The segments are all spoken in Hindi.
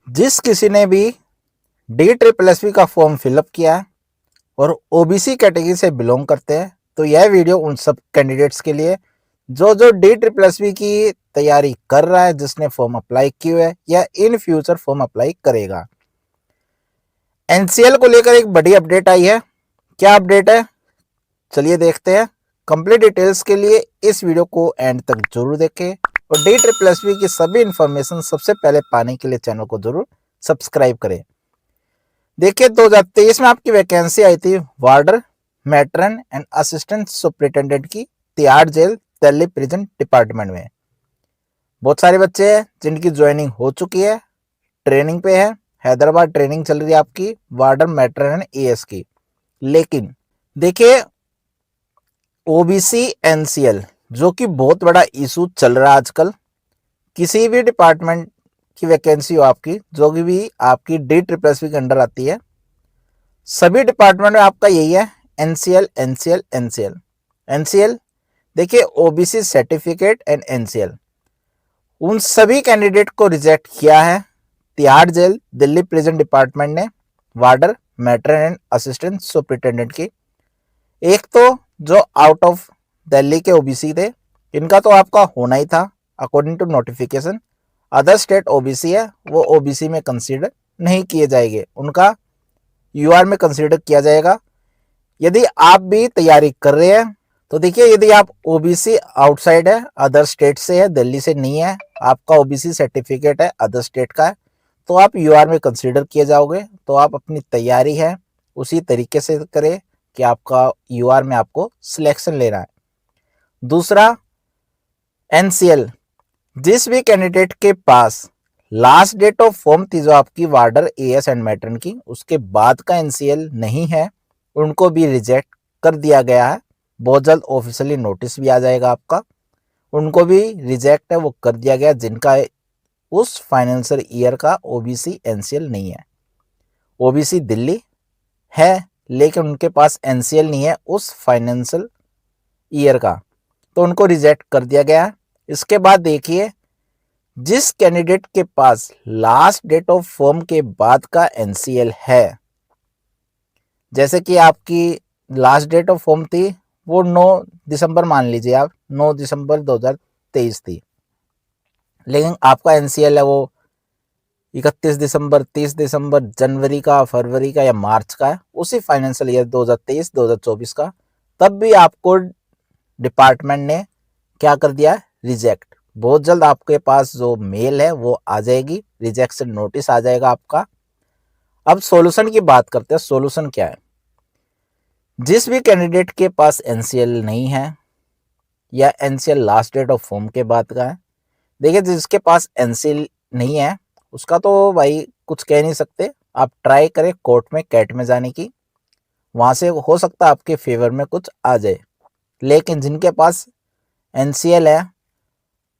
जिस किसी ने भी DSSB का फॉर्म फिलअप किया है और ओबीसी कैटेगरी से बिलोंग करते हैं तो यह वीडियो उन सब कैंडिडेट्स के लिए जो DSSB की तैयारी कर रहा है, जिसने फॉर्म अप्लाई किया है या इन फ्यूचर फॉर्म अप्लाई करेगा। एनसीएल को लेकर एक बड़ी अपडेट आई है। क्या अपडेट है, चलिए देखते हैं। कंप्लीट डिटेल्स के लिए इस वीडियो को एंड तक जरूर देखें और DSSB की सभी इंफॉर्मेशन सबसे पहले पाने के लिए चैनल को जरूर सब्सक्राइब करें। देखिए 2023 में आपकी वैकेंसी आई थी warder, matron and assistant superintendent की Tihar jail Delhi prison department में। बहुत सारे बच्चे हैं जिनकी ज्वाइनिंग हो चुकी है, ट्रेनिंग पे है। हैदराबाद ट्रेनिंग चल रही है आपकी वार्डर, मैट्रन एंड एएस की। लेकिन देखिए ओबीसी एनसीएल जो कि बहुत बड़ा इशू चल रहा है आजकल। किसी भी डिपार्टमेंट की वैकेंसी हो आपकी, जो भी आपकी DSSB के अंडर आती है, सभी डिपार्टमेंट में आपका यही है एनसीएल एनसीएल एनसीएल एनसीएल। देखिए ओबीसी सर्टिफिकेट एंड एनसीएल उन सभी कैंडिडेट को रिजेक्ट किया है Tihar jail Delhi prison department ने warder, matron and assistant superintendent की। एक तो जो आउट ऑफ दिल्ली के ओबीसी थे, इनका तो आपका होना ही था according to notification. Other state OBC है, वो ओबीसी में कंसीडर नहीं किए जाएंगे, उनका यूआर में कंसीडर किया जाएगा। यदि आप भी तैयारी कर रहे हैं तो देखिए, यदि आप ओबीसी आउटसाइड है, अदर स्टेट से है, दिल्ली से नहीं है, आपका ओबीसी सर्टिफिकेट है अदर स्टेट का है, तो आप यूआर में कंसीडर किए जाओगे। तो आप अपनी तैयारी है उसी तरीके से करें कि आपका यूआर में आपको सिलेक्शन लेना है। दूसरा एनसीएल, जिस भी कैंडिडेट के पास लास्ट डेट ऑफ फॉर्म थी जो आपकी वार्डर, एएस एंड मैट्रन की, उसके बाद का एनसीएल नहीं है, उनको भी रिजेक्ट कर दिया गया है। बहुत जल्द ऑफिशियली नोटिस भी आ जाएगा आपका, उनको भी रिजेक्ट है वो कर दिया गया जिनका उस फाइनेंशियल ईयर का ओबीसी एनसीएल नहीं है। ओबीसी दिल्ली है लेकिन उनके पास एनसीएल नहीं है उस फाइनेंशियल ईयर का, तो उनको रिजेक्ट कर दिया गया है। इसके बाद देखिए, जिस कैंडिडेट के पास लास्ट डेट ऑफ फॉर्म के बाद का एनसीएल है, जैसे कि आपकी लास्ट डेट ऑफ फॉर्म थी वो 9 दिसंबर मान लीजिए आप, 9 दिसंबर 2023 थी, लेकिन आपका एनसीएल है वो 31 दिसंबर, 30 दिसंबर, जनवरी का, फरवरी का या मार्च का है, उसी फाइनेंशियल ईयर 2023-2024 का, तब भी आपको डिपार्टमेंट ने क्या कर दिया है, रिजेक्ट। बहुत जल्द आपके पास जो मेल है वो आ जाएगी, रिजेक्शन नोटिस आ जाएगा आपका। अब सॉल्यूशन की बात करते हैं। सॉल्यूशन क्या है, जिस भी कैंडिडेट के पास एनसीएल नहीं है या NCL last date of form के बाद का है, देखिए जिसके पास एनसीएल नहीं है उसका तो भाई कुछ कह नहीं सकते, आप ट्राई करें कोर्ट में, कैट में जाने की, वहां से हो सकता है आपके फेवर में कुछ आ जाए। लेकिन जिनके पास एनसीएल है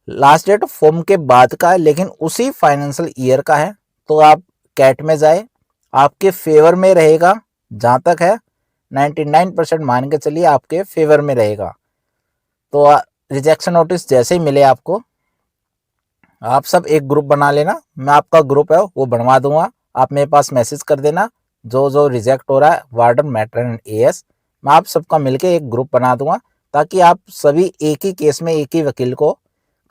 लास्ट डेट ऑफ फॉर्म के बाद का है लेकिन उसी फाइनेंशियल ईयर का है, तो आप कैट में जाए, आपके फेवर में रहेगा। जहां तक है 99% मान के चलिए आपके फेवर में रहेगा। तो रिजेक्शन नोटिस जैसे ही मिले आपको, आप सब एक ग्रुप बना लेना, मैं आपका ग्रुप है वो बनवा दूंगा, आप मेरे पास मैसेज कर देना। जो जो रिजेक्ट हो रहा है वार्डन, मैट्रन एंड एएस, मैं आप सबका मिलके एक ग्रुप बना दूंगा ताकि आप सभी एक ही केस में एक ही वकील को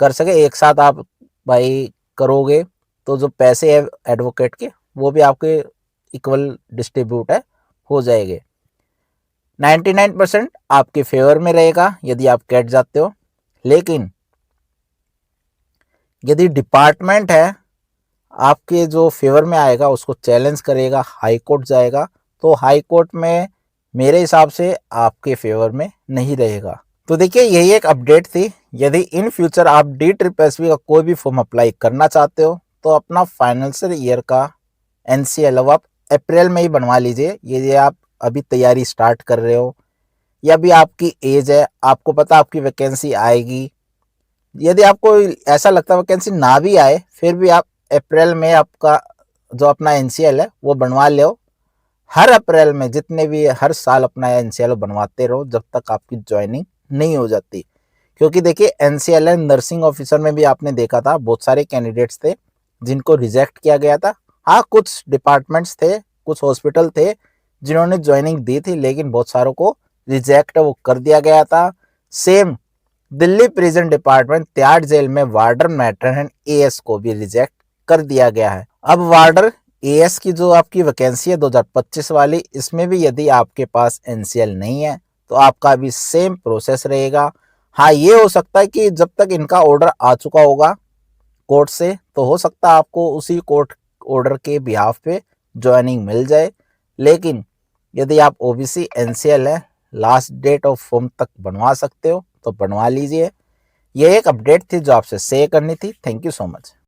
कर सके। एक साथ आप भाई करोगे तो जो पैसे है एडवोकेट के वो भी आपके इक्वल डिस्ट्रीब्यूट है हो जाएंगे। 99% आपके फेवर में रहेगा यदि आप कैट जाते हो। लेकिन यदि डिपार्टमेंट है आपके जो फेवर में आएगा उसको चैलेंज करेगा, हाई कोर्ट जाएगा, तो हाई कोर्ट में मेरे हिसाब से आपके फेवर में नहीं रहेगा। तो देखिए यही एक अपडेट थी। यदि इन फ्यूचर आप DSSB का कोई भी फॉर्म अप्लाई करना चाहते हो तो अपना फाइनेंशियल ईयर का एनसीएल आप अप्रैल में ही बनवा लीजिए। यदि आप अभी तैयारी स्टार्ट कर रहे हो या भी आपकी एज है, आपको पता आपकी वैकेंसी आएगी, यदि आपको ऐसा लगता है वैकेंसी ना भी आए फिर भी आप अप्रैल में आपका जो अपना एनसीएल है वो बनवा लो। हर अप्रैल में जितने भी हर साल अपना एनसीएल बनवाते रहो जब तक आपकी ज्वाइनिंग नहीं हो जाती। क्योंकि देखिए एनसीएल नर्सिंग ऑफिसर में भी आपने देखा था बहुत सारे कैंडिडेट्स थे जिनको रिजेक्ट किया गया था हाँ, कुछ डिपार्टमेंट्स थे, कुछ हॉस्पिटल थे जिन्होंने ज्वाइनिंग दी थी, लेकिन बहुत सारों को रिजेक्ट वो कर दिया गया था। Same Delhi prison department Tihar jail में वार्डर मैट्रन एंड एएस को भी रिजेक्ट कर दिया गया है। अब वार्डर एएस की जो आपकी वैकेंसी है 2025 वाली, इसमें भी यदि आपके पास एनसीएल नहीं है तो आपका भी सेम प्रोसेस रहेगा। हाँ, ये हो सकता है कि जब तक इनका ऑर्डर आ चुका होगा कोर्ट से, तो हो सकता है आपको उसी कोर्ट ऑर्डर के बिहाफ पे ज्वाइनिंग मिल जाए। लेकिन यदि आप ओबीसी एनसीएल है, लास्ट डेट ऑफ फॉर्म तक बनवा सकते हो तो बनवा लीजिए। ये एक अपडेट थी जो आपसे शेयर करनी थी। Thank you so much.